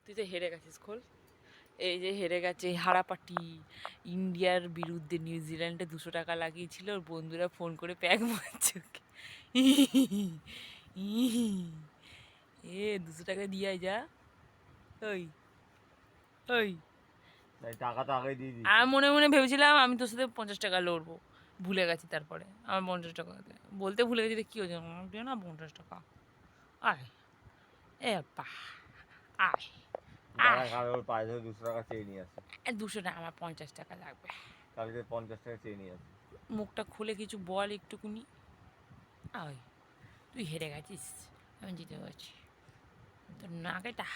তুই তো হেরে গেছিস, খোল। এই যে হেরে গেছে হারাপাটি। ইন্ডিয়ার বিরুদ্ধে নিউজিল্যান্ডে 200 টাকা লাগিয়েছিল, ওর বন্ধুরা ফোন করে প্যাক মারছে ওকে। এ 200 টাকা দিয়ে আয় যা। ওই ওই টাকা তো আগে দিয়ে দিয়েছি। আমি মনে মনে ভেবেছিলাম আমি তোর সাথে 50 টাকা লড়বো, ভুলে গেছি। তারপরে আমার 50 টাকা বলতে ভুলে গেছি, কি হয়েছে দিও না 50 টাকা। আয় এ পা আয় দাঁড়া, আয়। কারণ ওর পায়ে ধরে 200 টাকা চেয়ে নিয়ে আসে। 200 টাকা আমার 50 টাকা লাগবে। কালকে 50 টাকা চেয়ে নিয়ে আসে। মুখটা খুলে কিছু বল একটুকুনি। আয়, তুই হেরে গেছিস, আমি জিতে গেছি। তোর নাকেটা,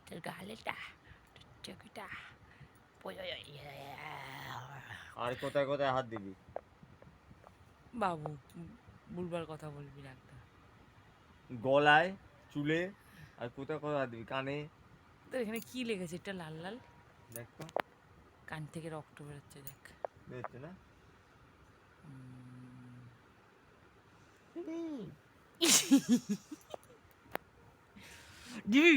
তোর গালেটা, তোর চোখটা। আর কোথায় কোথায় হাত দিবি? বাবু, ভুলবার কথা বলবি না একদম। গলায়, চুলে, আর কোথায় কোথায় হাত দিবি? কানে। তোর এখানে কি লেগেছে এটা লাল লাল? দেখ তো। কান থেকে রক্ত বেরোচ্ছে, দেখ। দেখছে না? দিবি,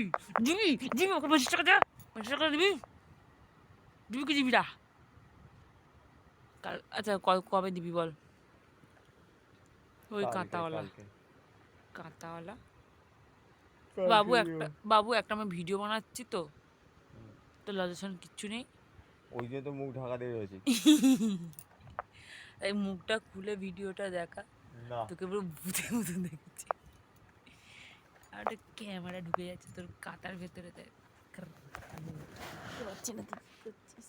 দিবি, দিবি ওকে 50 টাকা দে। 50 টাকা দিবি, দিবি কি দিবি না? কাল আচ্ছা, কবে দিবি বল? ওই কালকে কাঁতাওয়ালা, কালকে কাঁতাওয়ালা। কালকে বাবু একটা আমি ভিডিও বানাচ্ছি তো, তো লজেশন কিচ্ছু নেই। ওই জন্য তো মুখ ঢাকা দিয়ে রয়েছে। এই মুখটা খুলে ভিডিওটা দেখা, না। তোকে পুরো ভূতের মতন দেখেছি। আর একটা ক্যামেরা ঢুকে যাচ্ছে তোর কাতার ভেতরে, দেখ। বুঝতে পারছি না তুই কি করছিস।